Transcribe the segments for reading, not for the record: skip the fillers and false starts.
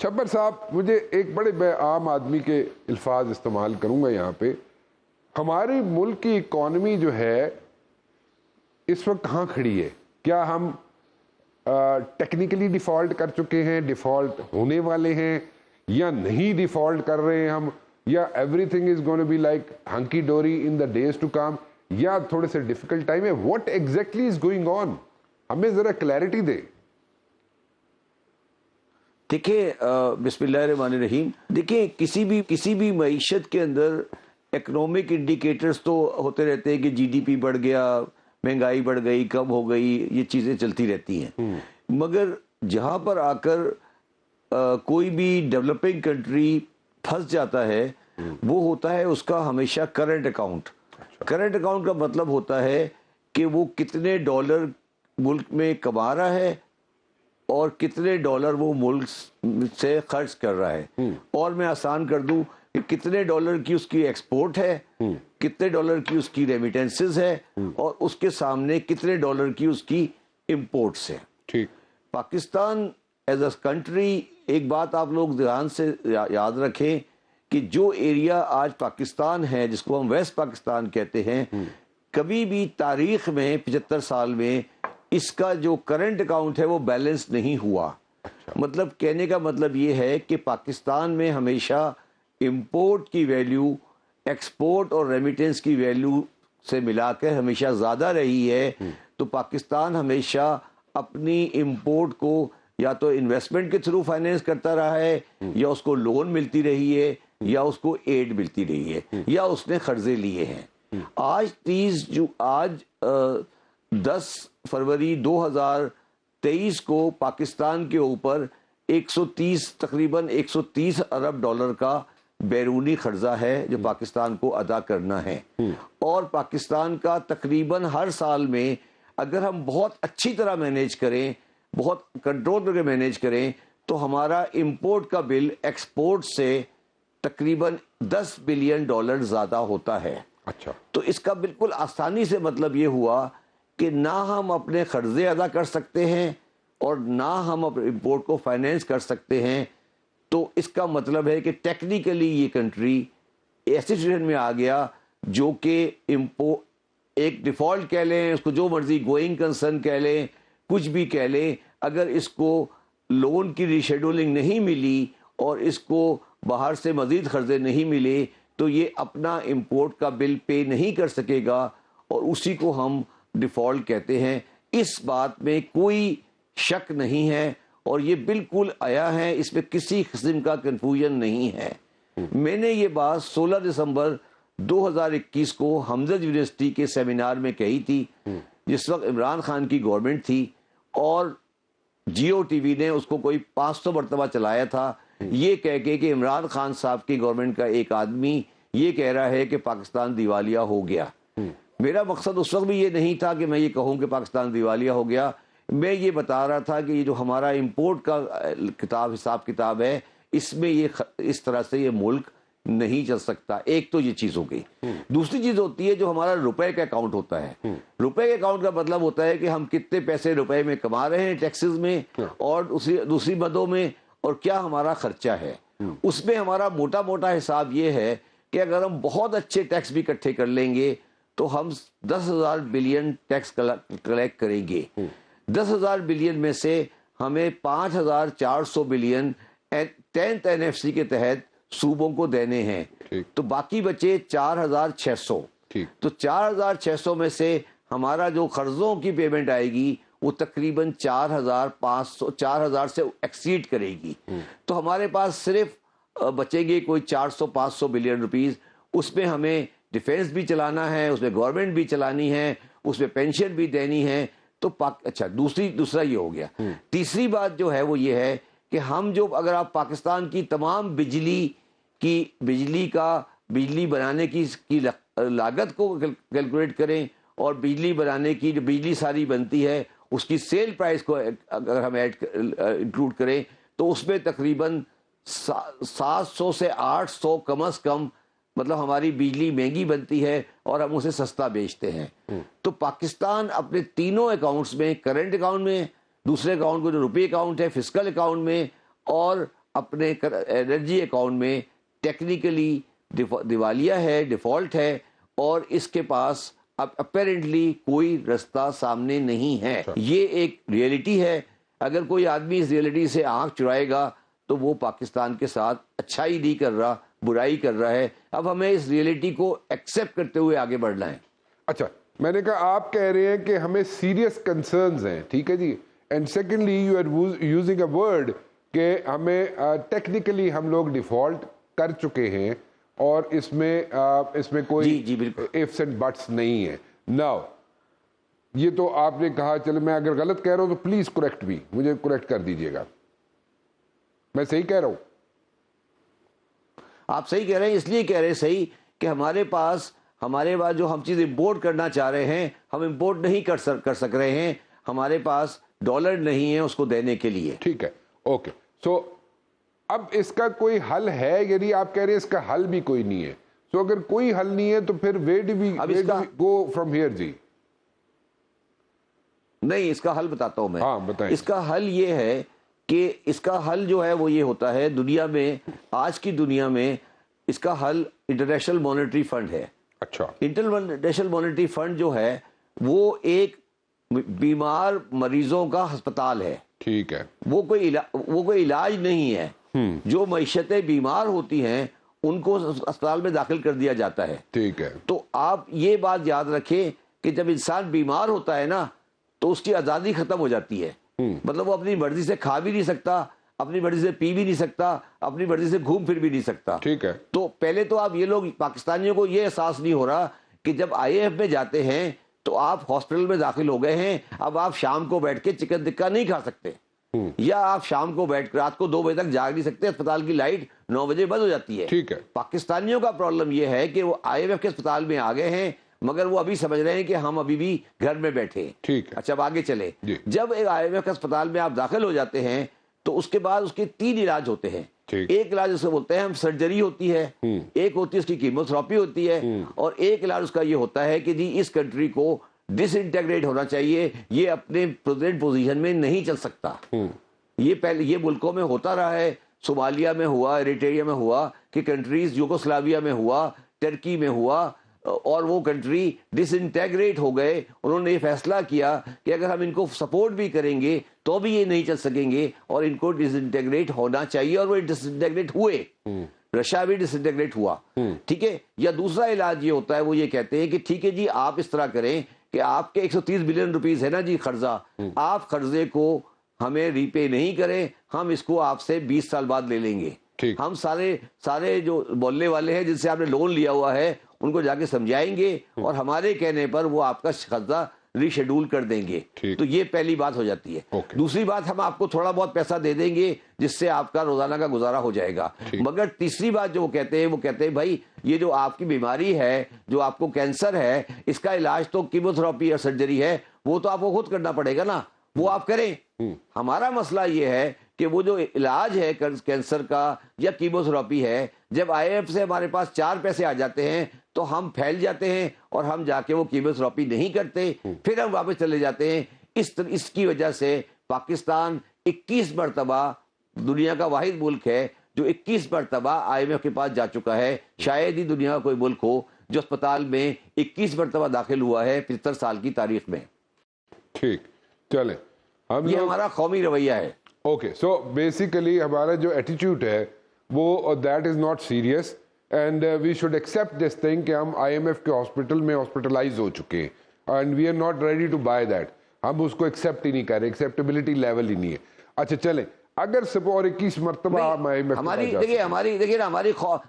چھبر صاحب، مجھے ایک بڑے عام آدمی کے الفاظ استعمال کروں گا یہاں پہ. ہمارے ملک کی اکانومی جو ہے اس وقت کہاں کھڑی ہے؟ کیا ہم ٹیکنیکلی ڈیفالٹ کر چکے ہیں، ڈیفالٹ ہونے والے ہیں، یا نہیں ڈیفالٹ کر رہے ہیں ہم، یا everything is gonna be like hunky dory in the days to come, یا تھوڑے سے ڈیفیکلٹ ٹائم ہے؟ What exactly is going on? ہمیں ذرا کلیئرٹی دے. دیکھیں، بسم اللہ الرحمن الرحیم. دیکھیں، کسی بھی معیشت کے اندر اکنامک انڈیکیٹرز تو ہوتے رہتے ہیں کہ جی ڈی پی بڑھ گیا، مہنگائی بڑھ گئی، کم ہو گئی، یہ چیزیں چلتی رہتی ہیں. مگر جہاں پر آ کر کوئی بھی ڈیولپنگ کنٹری پھنس جاتا ہے وہ ہوتا ہے اس کا ہمیشہ کرنٹ اکاؤنٹ. کرنٹ اکاؤنٹ کا مطلب ہوتا ہے کہ وہ کتنے ڈالر ملک میں کما رہا ہے اور کتنے ڈالر وہ ملک سے خرچ کر رہا ہے. اور میں آسان کر دوں کہ کتنے ڈالر کی اس کی ایکسپورٹ ہے، کتنے ڈالر کی اس کی ریمیٹنسز ہے، اور اس کے سامنے کتنے ڈالر کی اس کی امپورٹس ہے. ٹھیک. پاکستان ایز اے کنٹری، ایک بات آپ لوگ دھیان سے یاد رکھیں کہ جو ایریا آج پاکستان ہے جس کو ہم ویسٹ پاکستان کہتے ہیں، کبھی بھی تاریخ میں 75 سال میں اس کا جو کرنٹ اکاؤنٹ ہے وہ بیلنس نہیں ہوا. مطلب کہنے کا مطلب یہ ہے کہ پاکستان میں ہمیشہ امپورٹ کی ویلیو ایکسپورٹ اور ریمیٹنس کی ویلیو سے ملا کر ہمیشہ زیادہ رہی ہے. تو پاکستان ہمیشہ اپنی امپورٹ کو یا تو انویسٹمنٹ کے تھرو فائنینس کرتا رہا ہے، یا اس کو لون ملتی رہی ہے، یا اس کو ایڈ ملتی رہی ہے، یا اس نے قرضے لیے ہیں. آج 10 فروری 2023 کو پاکستان کے اوپر تقریباً 130 ارب ڈالر کا بیرونی قرضہ ہے جو پاکستان کو ادا کرنا ہے. اور پاکستان کا تقریباً ہر سال میں اگر ہم بہت اچھی طرح مینیج کریں، بہت کنٹرول کر کے مینیج کریں، تو ہمارا امپورٹ کا بل ایکسپورٹ سے تقریباً 10 بلین ڈالر زیادہ ہوتا ہے. اچھا. تو اس کا بالکل آسانی سے مطلب یہ ہوا کہ نہ ہم اپنے قرضے ادا کر سکتے ہیں اور نہ ہم اپنے امپورٹ کو فائنینس کر سکتے ہیں. تو اس کا مطلب ہے کہ ٹیکنیکلی یہ کنٹری ایسی سچویشن میں آ گیا جو کہ ایک ڈیفالٹ کہہ لیں، اس کو جو مرضی گوئنگ کنسرن کہہ لیں، کچھ بھی کہہ لیں، اگر اس کو لون کی ریشیڈولنگ نہیں ملی اور اس کو باہر سے مزید قرضے نہیں ملے تو یہ اپنا امپورٹ کا بل پے نہیں کر سکے گا، اور اسی کو ہم ڈیفالٹ کہتے ہیں. اس بات میں کوئی شک نہیں ہے اور یہ بالکل آیا ہے، اس میں کسی قسم کا کنفیوژن نہیں ہے. میں نے یہ بات 16 دسمبر 2021 کو حمزہ یونیورسٹی کے سیمینار میں کہی تھی، جس وقت عمران خان کی گورنمنٹ تھی، اور جیو ٹی وی نے اس کو کوئی 500 مرتبہ چلایا تھا، یہ کہہ کے کہ عمران خان صاحب کی گورنمنٹ کا ایک آدمی یہ کہہ رہا ہے کہ پاکستان دیوالیہ ہو گیا. میرا مقصد اس وقت بھی یہ نہیں تھا کہ میں یہ کہوں کہ پاکستان دیوالیہ ہو گیا. میں یہ بتا رہا تھا کہ یہ جو ہمارا امپورٹ کا حساب کتاب ہے، اس میں یہ اس طرح سے یہ ملک نہیں چل سکتا. ایک تو یہ چیز ہو گئی. دوسری چیز ہوتی ہے جو ہمارا روپے کا اکاؤنٹ ہوتا ہے. روپے کے اکاؤنٹ کا مطلب ہوتا ہے کہ ہم کتنے پیسے روپے میں کما رہے ہیں ٹیکسز میں اور دوسری مدوں میں، اور کیا ہمارا خرچہ ہے. اس میں ہمارا موٹا موٹا حساب یہ ہے کہ اگر ہم بہت اچھے ٹیکس بھی اکٹھے کر لیں گے تو ہم 10,000 بلین ٹیکس کلیکٹ کریں گے. 10,000 بلین میں سے ہمیں 5,400 بلین 10th NFC کے تحت صوبوں کو دینے ہیں. تو باقی بچے 4,600. تو 4,600 میں سے ہمارا جو قرضوں کی پیمنٹ آئے گی وہ تقریباً 4,000 سے ایکسیڈ کرے گی. تو ہمارے پاس صرف بچیں گے کوئی 400-500 بلین روپیز. اس میں ہمیں ڈیفینس بھی چلانا ہے، اس میں گورنمنٹ بھی چلانی ہے، اس میں پینشن بھی دینی ہے. تو اچھا، دوسرا یہ ہو گیا. تیسری بات جو ہے وہ یہ ہے کہ ہم اگر آپ پاکستان کی تمام بجلی بنانے کی لاگت کو کیلکولیٹ کریں اور بجلی بنانے کی جو بجلی ساری بنتی ہے اس کی سیل پرائس کو اگر ہم انکلوڈ کریں تو اس میں تقریباً 700 سے 800 کم از کم، مطلب ہماری بجلی مہنگی بنتی ہے اور ہم اسے سستا بیچتے ہیں. تو پاکستان اپنے تینوں اکاؤنٹس میں، کرنٹ اکاؤنٹ میں، دوسرے اکاؤنٹ کو جو روپے اکاؤنٹ ہے فسکل اکاؤنٹ میں، اور اپنے انرجی اکاؤنٹ میں ٹیکنیکلی دیوالیہ ہے, ڈیفالٹ ہے, اور اس کے پاس اب اپیرنٹلی کوئی رستہ سامنے نہیں ہے. یہ ایک ریئلٹی ہے. اگر کوئی آدمی اس ریئلٹی سے آنکھ چرائے گا تو وہ پاکستان کے ساتھ اچھائی نہیں کر رہا, برائی کر رہا ہے. اب ہمیں اس ریئلٹی کو ایکسیپٹ کرتے ہوئے آگے بڑھنا ہے. اچھا, میں نے کہا آپ کہہ رہے ہیں کہ ہمیں سیریس کنسرنز ہیں, ٹھیک ہے جی, and secondly you are using a word کہ ہمیں ٹیکنیکلی ہم لوگ ڈیفالٹ کر چکے ہیں اور اس میں کوئی ifs and buts نہیں ہے. ناؤ یہ تو آپ نے کہا, چلو میں اگر غلط کہہ رہا ہوں تو پلیز کریکٹ بھی, مجھے کریکٹ کر دیجئے گا. میں صحیح کہہ رہا ہوں؟ آپ صحیح کہہ رہے ہیں, اس لیے کہہ رہے ہیں صحیح کہ ہمارے پاس جو ہم چیز امپورٹ کرنا چاہ رہے ہیں ہم امپورٹ نہیں کر سک رہے ہیں. ہمارے پاس ڈالر نہیں ہے اس کو دینے کے لیے. ٹھیک ہے, اوکے. سو اب اس کا کوئی حل ہے؟ یعنی آپ کہہ رہے ہیں اس کا حل بھی کوئی نہیں ہے. سو اگر کوئی حل نہیں ہے تو پھر where do we go from here جی؟ نہیں, اس کا حل بتاتا ہوں میں. ہاں بتائیں. اس کا حل یہ ہے کہ اس کا حل جو ہے وہ یہ ہوتا ہے, دنیا میں, آج کی دنیا میں اس کا حل انٹرنیشنل مانیٹری فنڈ ہے. اچھا. انٹرنیشنل مانیٹری فنڈ جو ہے وہ ایک بیمار مریضوں کا ہسپتال ہے. ٹھیک ہے. وہ کوئی علاج نہیں ہے. جو معیشتیں بیمار ہوتی ہیں ان کو اسپتال میں داخل کر دیا جاتا ہے. ٹھیک ہے. تو آپ یہ بات یاد رکھیں کہ جب انسان بیمار ہوتا ہے نا تو اس کی آزادی ختم ہو جاتی ہے. مطلب وہ اپنی مرضی سے کھا بھی نہیں سکتا, اپنی مرضی سے پی بھی نہیں سکتا, اپنی مرضی سے گھوم پھر بھی نہیں سکتا. ٹھیک ہے. تو پہلے تو آپ یہ لوگ پاکستانیوں کو یہ احساس نہیں ہو رہا کہ جب آئی ایف میں جاتے ہیں تو آپ ہاسپٹل میں داخل ہو گئے ہیں, اب آپ شام کو بیٹھ کے چکن ٹکا نہیں کھا سکتے, یا آپ شام کو بیٹھ کر رات کو 2 بجے تک جاگ نہیں سکتے, اسپتال کی لائٹ 9 بجے بند ہو جاتی ہے. ٹھیک ہے. پاکستانیوں کا پرابلم یہ ہے کہ وہ آئی ایم ایف کے اسپتال میں آ گئے ہیں مگر وہ ابھی سمجھ رہے ہیں کہ ہم ابھی بھی گھر میں بیٹھے. ٹھیک ہے. اچھا, اب آگے چلے. جب ایک آئی ایم ایف کے اسپتال میں آپ داخل ہو جاتے ہیں تو اس کے بعد اس کے 3 علاج ہوتے ہیں. ایک علاج اسے بولتے ہیں ہم سرجری ہوتی ہے, ایک ہوتی ہے اس کی کیموتھراپی ہوتی ہے, اور ایک علاج اس کا یہ ہوتا ہے کہ جی اس کنٹری کو ڈس انٹیگریٹ ہونا چاہیے, یہ اپنے پریزیڈنٹ پوزیشن میں نہیں چل سکتا. یہ پہلے یہ ملکوں میں ہوتا رہا ہے, صومالیہ میں ہوا, ایریٹریا میں ہوا, کہ کنٹریز یوگوسلاویا میں ہوا, ٹرکی میں ہوا, اور وہ کنٹری ڈس انٹیگریٹ ہو گئے. انہوں نے یہ فیصلہ کیا کہ اگر ہم ان کو سپورٹ بھی کریں گے تو بھی یہ نہیں چل سکیں گے اور ان کو ڈس انٹیگریٹ ہونا چاہیے, اور وہ ڈس انٹیگریٹ ہوئے. رشیا بھی ڈس انٹیگریٹ ہوا. ٹھیک ہے. یا دوسرا علاج یہ ہوتا ہے, وہ یہ کہتے ہیں کہ ٹھیک ہے جی آپ اس طرح کریں کہ آپ کے 130 بلین روپیز ہے نا جی قرضہ, آپ قرضے کو ہمیں ری پے نہیں کریں, ہم اس کو آپ سے 20 سال بعد لے لیں گے. ہم سارے جو بولنے والے ہیں جن سے آپ نے لون لیا ہوا ہے ان کو جا کے سمجھائیں گے اور ہمارے کہنے پر وہ آپ کا قرضہ ری شیڈول کر دیں گے. تو یہ پہلی بات ہو جاتی ہے. دوسری بات, ہم آپ کو تھوڑا بہت پیسہ دے دیں گے جس سے آپ کا روزانہ کا گزارا ہو جائے گا. مگر تیسری بات جو وہ کہتے ہیں بھائی یہ جو آپ کی بیماری ہے, جو آپ کو کینسر ہے, اس کا علاج تو کیموتھراپی اور سرجری ہے, وہ تو آپ کو خود کرنا پڑے گا نا, وہ آپ کریں. ہمارا مسئلہ یہ ہے کہ وہ جو علاج ہے کینسر کا یا کیموتھراپی ہے, جب آئی ایف سے ہمارے پاس 4 پیسے آ جاتے ہیں تو ہم پھیل جاتے ہیں اور ہم جا کے وہ کیموتھراپی نہیں کرتے, پھر ہم واپس چلے جاتے ہیں. اس کی وجہ سے پاکستان 21 مرتبہ دنیا کا واحد ملک ہے جو 21 مرتبہ آئی ایم ایف کے پاس جا چکا ہے. شاید ہی دنیا کا کوئی ملک ہو جو اسپتال میں 21 مرتبہ داخل ہوا ہے 75 سال کی تاریخ میں. ٹھیک, چلیں. یہ ہمارا قومی رویہ ہے. اوکے, سو بیسیکلی ہمارا جو ایٹیٹیوڈ ہے وہ that is not serious, and we should accept this thing کہ ہم آئی ایم ایف کے ہاسپٹل میں ہاسپٹلائز ہو چکے ہیں, and we are not ready to buy that. ہم اس کو ایکسیپٹ ہی نہیں کر رہے, ایکسیپٹیبلٹی لیول ہی نہیں ہے. اچھا چلیں, اگر سپور 21 مرتبہ ہماری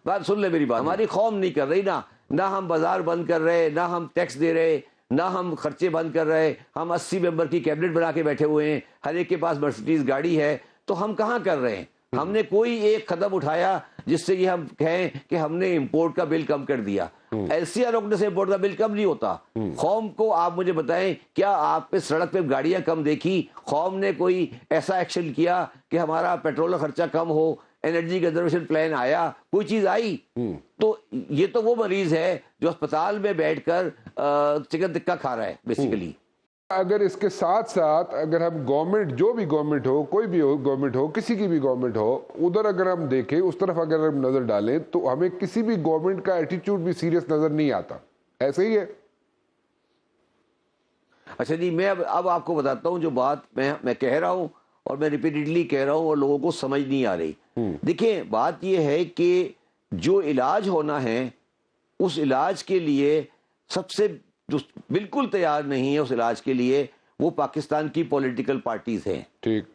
بات سن لے میری بات, ہماری قوم نہیں کر رہی نا, نہ ہم بازار بند کر رہے, نہ ہم ٹیکس دے رہے, نہ ہم خرچے بند کر رہے. ہم 80 ممبر کی کیبنٹ بنا کے بیٹھے ہوئے ہیں, ہر ایک کے پاس مرسیڈیز گاڑی ہے, تو ہم کہاں کر رہے ہیں؟ ہم نے کوئی ایک قدم اٹھایا جس سے یہ ہم کہیں کہ ہم نے امپورٹ کا بل کم کر دیا. ایل سی آر روکنے سے امپورٹ کا بل کم نہیں ہوتا. قوم کو آپ مجھے بتائیں, کیا آپ پہ سڑک پہ گاڑیاں کم دیکھی؟ قوم نے کوئی ایسا ایکشن کیا کہ ہمارا پیٹرول کا خرچہ کم ہو, انرجی کنزرویشن پلان آیا, کوئی چیز آئی؟ تو یہ تو وہ مریض ہے جو اسپتال میں بیٹھ کر چکن ٹکا کھا رہا ہے بیسیکلی. اگر اس کے ساتھ ساتھ اگر ہم گورنمنٹ، جو بھی گورنمنٹ ہو، کوئی بھی گورنمنٹ ہو، کسی کی بھی گورنمنٹ ہو، ادھر اگر ہم دیکھیں، اس طرف اگر ہم نظر ڈالیں، تو ہمیں کسی بھی گورنمنٹ کا ایٹیٹیوڈ بھی سیریس نظر نہیں آتا. ایسے ہی ہے. اچھا جی، میں اب آپ کو بتاتا ہوں جو بات میں کہہ رہا ہوں اور میں ریپیٹڈلی کہہ رہا ہوں اور لوگوں کو سمجھ نہیں آ رہی. دیکھیں بات یہ ہے کہ جو علاج ہونا ہے اس علاج کے لیے سب سے جو بالکل تیار نہیں ہے اس علاج کے لیے وہ پاکستان کی پولیٹیکل پارٹیز ہیں. ٹھیک.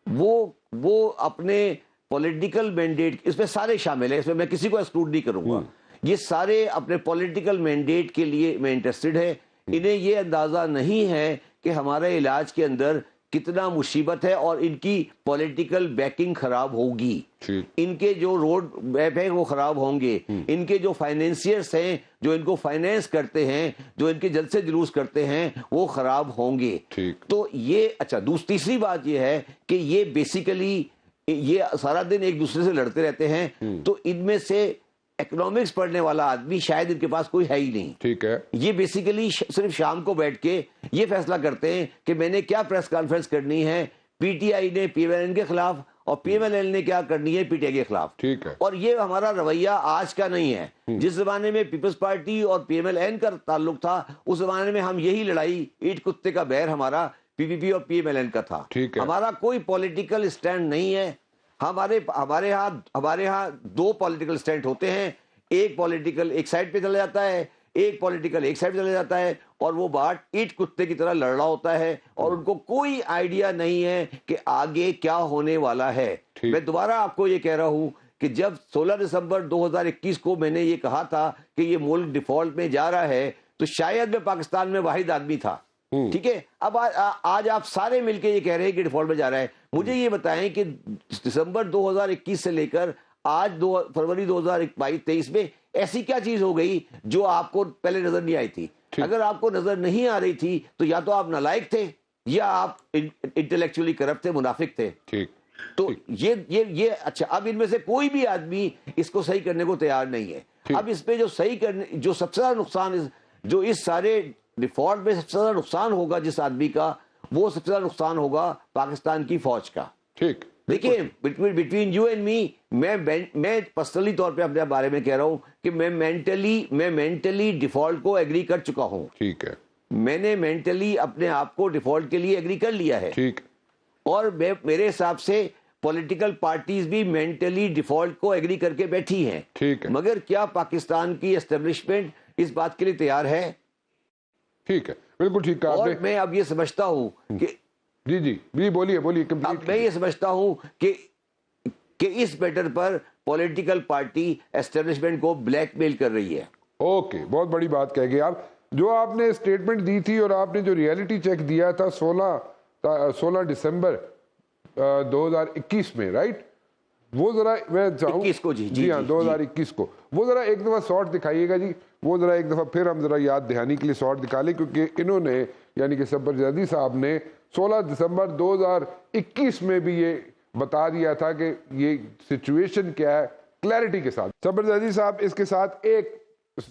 وہ اپنے پولیٹیکل مینڈیٹ، اس میں سارے شامل ہیں، اس میں میں کسی کو ایکسکلوڈ نہیں کروں گا، یہ سارے اپنے پولیٹیکل مینڈیٹ کے لیے میں انٹرسٹڈ ہے. انہیں یہ اندازہ نہیں ہے کہ ہمارے علاج کے اندر کتنا مصیبت ہے اور ان کی پولیٹیکل بیکنگ خراب ہوگی، ان کے جو روڈ میپ ہے وہ خراب ہوں گے، ان کے جو فائنینسیئرز ہیں جو ان کو فائنینس کرتے ہیں، جو ان کے جلسے جلوس کرتے ہیں، وہ خراب ہوں گے. تو یہ اچھا تیسری بات یہ ہے کہ یہ بیسیکلی یہ سارا دن ایک دوسرے سے لڑتے رہتے ہیں، تو ان میں سے اکنامکس پڑھنے والا آدمی شاید ان کے پاس کوئی ہے ہی نہیں. ٹھیک ہے. یہ بیسیکلی صرف شام کو بیٹھ کے یہ فیصلہ کرتے ہیں کہ میں نے کیا پریس کانفرنس کرنی ہے پی ٹی آئی نے پی ایم ایل این کے خلاف اور پی ایم ایل این نے کیا کرنی ہے پی ٹی آئی کے خلاف. ٹھیک ہے. اور یہ ہمارا رویہ آج کا نہیں ہے. جس زمانے میں پیپلز پارٹی اور پی ایم ایل این کا تعلق تھا اس زمانے میں ہم یہی لڑائی اینٹ کتے کا بیر ہمارا پی پی پی اور پی ایم ایل این کا تھا. ہمارا کوئی پولیٹیکل اسٹینڈ نہیں ہے. ہمارے ہاں دو پولیٹیکل اسٹینڈ ہوتے ہیں، ایک پولیٹیکل ایک سائڈ پہ چلا جاتا ہے، ایک پولیٹیکل ایک سائڈ پہ چلا جاتا ہے، اور وہ بات اینٹ کتے کی طرح لڑ رہا ہوتا ہے اور ان کو کوئی آئیڈیا نہیں ہے کہ آگے کیا ہونے والا ہے. میں دوبارہ آپ کو یہ کہہ رہا ہوں کہ جب 16 دسمبر 2021 کو میں نے یہ کہا تھا کہ یہ ملک ڈیفالٹ میں جا رہا ہے تو شاید میں پاکستان میں واحد آدمی تھا. ٹھیک ہے. اب آج آپ سارے مل کے یہ کہہ رہے ہیں کہ ڈیفالٹ میں جا رہا ہے. مجھے یہ بتائیں کہ دسمبر 2021 سے لے کر آج فروری 2023 میں ایسی کیا چیز ہو گئی جو آپ کو پہلے نظر نہیں آئی تھی؟ اگر آپ کو نظر نہیں آ رہی تھی تو یا تو آپ نالائق تھے یا آپ انٹلیکچولی کرپٹ تھے، منافق تھے. تو یہ اچھا اب ان میں سے کوئی بھی آدمی اس کو صحیح کرنے کو تیار نہیں ہے. اب اس پہ جو صحیح کرنے جو سب سے زیادہ نقصان جو اس سارے ڈیفالٹ میں سب سے زیادہ نقصان ہوگا جس آدمی کا، وہ سب سے زیادہ نقصان ہوگا پاکستان کی فوج کا. ٹھیک. دیکھیں بٹوین یو اینڈ می، میں پرسنلی طور پہ اپنے بارے میں کہہ رہا ہوں کہ میں مینٹلی ڈیفالٹ کو ایگری کر چکا ہوں. ٹھیک ہے. میں نے مینٹلی اپنے آپ کو ڈیفالٹ کے لیے ایگری کر لیا ہے. ٹھیک. اور میرے حساب سے پولیٹیکل پارٹیز بھی مینٹلی ڈیفالٹ کو ایگری کر کے بیٹھی ہیں. ٹھیک ہے. مگر کیا پاکستان کی اسٹیبلشمنٹ اس بات کے لیے تیار ہے؟ ٹھیک ہے. بالکل ٹھیک ہے. اور میں اب یہ سمجھتا ہوں کہ جی بولیے. میں یہ سمجھتا ہوں کہ اس میٹر پر پولیٹیکل پارٹی اسٹیبلشمنٹ کو بلیک میل کر رہی ہے. اوکے. بہت بڑی بات کہہ گئے آپ. جو آپ نے اسٹیٹمنٹ دی تھی اور آپ نے جو ریئلٹی چیک دیا تھا 16 دسمبر 2021 میں، رائٹ؟ وہ ذرا میں چاہوں 2021 کو وہ ذرا ایک دفعہ شارٹ دکھائیے گا جی. وہ ذرا ایک دفعہ پھر ہم ذرا یاد دہانی کے لیے شارٹ دکھا لیں، کیونکہ انہوں نے یعنی کہ صبر زیدی صاحب نے 16 دسمبر 2021 میں بھی یہ بتا دیا تھا کہ یہ سچویشن کیا ہے کلیئرٹی کے ساتھ. صبر زیدی صاحب، اس کے ساتھ ایک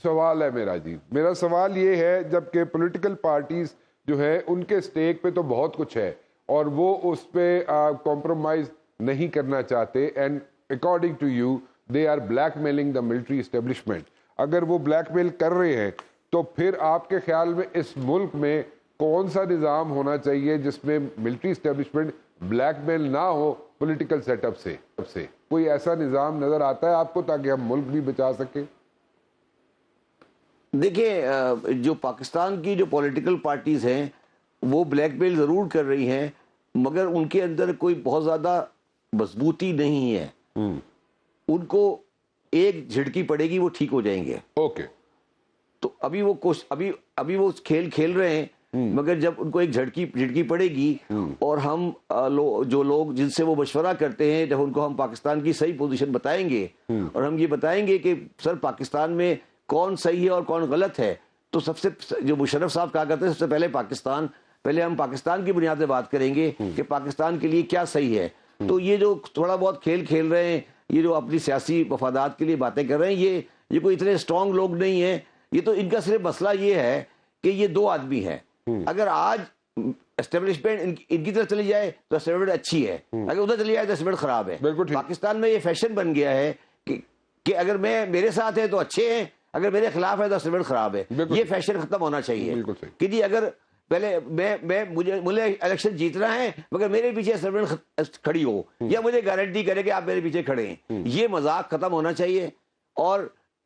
سوال ہے میرا جی. میرا سوال یہ ہے، جبکہ پولیٹیکل پارٹیز جو ہے ان کے سٹیک پہ تو بہت کچھ ہے اور وہ اس پہ کمپرومائز نہیں کرنا چاہتے، and according to you they are blackmailing the military establishment. اگر وہ بلیک میل کر رہے ہیں تو پھر آپ کے خیال میں اس ملک میں کون سا نظام ہونا چاہیے جس میں ملٹری اسٹیبلشمنٹ بلیک میل نہ ہو پولیٹیکل سیٹ اپ سے؟ کوئی ایسا نظام نظر آتا ہے آپ کو تاکہ ہم ملک بھی بچا سکیں؟ دیکھیں، جو پاکستان کی جو پولیٹیکل پارٹیز ہیں وہ بلیک میل ضرور کر رہی ہیں، مگر ان کے اندر کوئی بہت زیادہ مضبوطی نہیں ہے. ان کو ایک جھٹکی پڑے گی وہ ٹھیک ہو جائیں گے. اوکے. تو ابھی وہ کھیل کھیل رہے ہیں، مگر جب ان کو ایک جھٹکی پڑے گی اور ہم جو لوگ جن سے وہ مشورہ کرتے ہیں، جب ان کو ہم پاکستان کی صحیح پوزیشن بتائیں گے اور ہم یہ بتائیں گے کہ سر پاکستان میں کون صحیح ہے اور کون غلط ہے، تو سب سے جو مشرف صاحب کہا کرتے ہیں سب سے پہلے ہم پاکستان کی بنیاد پہ بات کریں گے کہ پاکستان کے لیے کیا صحیح ہے. تو یہ جو تھوڑا بہت کھیل کھیل رہے ہیں، یہ جو اپنی سیاسی مفادات کے لیے باتیں کر رہے ہیں، یہ کوئی اتنے اسٹرانگ لوگ نہیں ہیں. یہ تو ان کا صرف مسئلہ یہ ہے کہ یہ دو آدمی ہیں. اگر آج اسٹیبلشمنٹ ان کی طرف چلی جائے تو اسٹیبلشمنٹ اچھی ہے, اگر ادھر چلی جائے تو اسٹیبلشمنٹ خراب ہے. بالکل ٹھیک. پاکستان میں یہ فیشن بن گیا ہے کہ اگر میرے ساتھ ہے تو اچھے ہیں, اگر میرے خلاف ہے تو اسٹیبلشمنٹ خراب ہے. یہ فیشن ختم ہونا چاہیے کہ جی اگر پہلے مجھے الیکشن جیتنا ہے مگر میرے پیچھے اسٹیبلشمنٹ کھڑی ہو, یا مجھے گارنٹی کرے کہ آپ میرے پیچھے کھڑے ہیں. یہ مذاق ختم ہونا چاہیے, اور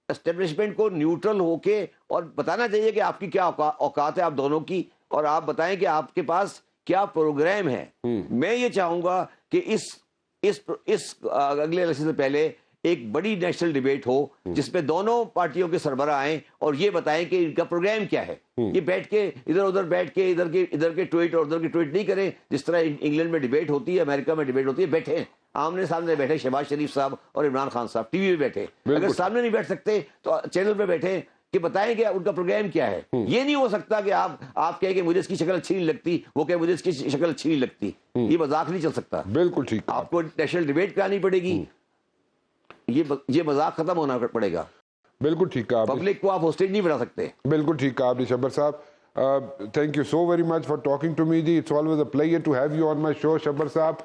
اسٹیبلشمنٹ کو نیوٹرل ہو کے اور بتانا چاہیے کہ آپ کی کیا اوقات ہے آپ دونوں کی, اور آپ بتائیں کہ آپ کے پاس کیا پروگرام ہے. میں یہ چاہوں گا کہ اس اگلے الیکشن سے پہلے ایک بڑی نیشنل ڈیبیٹ ہو جس میں دونوں پارٹیوں کے سربراہ آئیں اور یہ بتائیں کہ ان کا پروگرام کیا ہے. یہ بیٹھ کے ادھر ادھر بیٹھ کے ادھر کے ٹویٹ اور ادھر کے ٹویٹ نہیں کریں جس طرح انگلینڈ میں ڈیبیٹ ہوتی ہے, امریکہ میں ڈیبیٹ ہوتی ہے. بیٹھے آمنے سامنے بیٹھے, شہباز شریف صاحب اور عمران خان صاحب ٹی وی پہ بیٹھے, اگر سامنے نہیں بیٹھ سکتے تو چینل پہ بیٹھے کہ بتائیں کہ ان کا پروگرام کیا ہے. یہ نہیں ہو سکتا کہ آپ کہیں کہ مجھے اس کی شکل اچھی نہیں لگتی, وہ کہے مجھے اس کی شکل اچھی نہیں لگتی. یہ مذاق نہیں چل سکتا. بالکل ٹھیک. آپ کو نیشنل ڈیبیٹ کرانی پڑے گی, یہ مذاق ختم ہونا پڑے گا. بالکل ٹھیک کہا. پبلک کو آپ ہوسٹیج نہیں بنا سکتے. بالکل ٹھیک کہا آپ نے شبر صاحب. Thank you so very much for talking to me. It's always a pleasure to have you on my show, Shabbar Saab.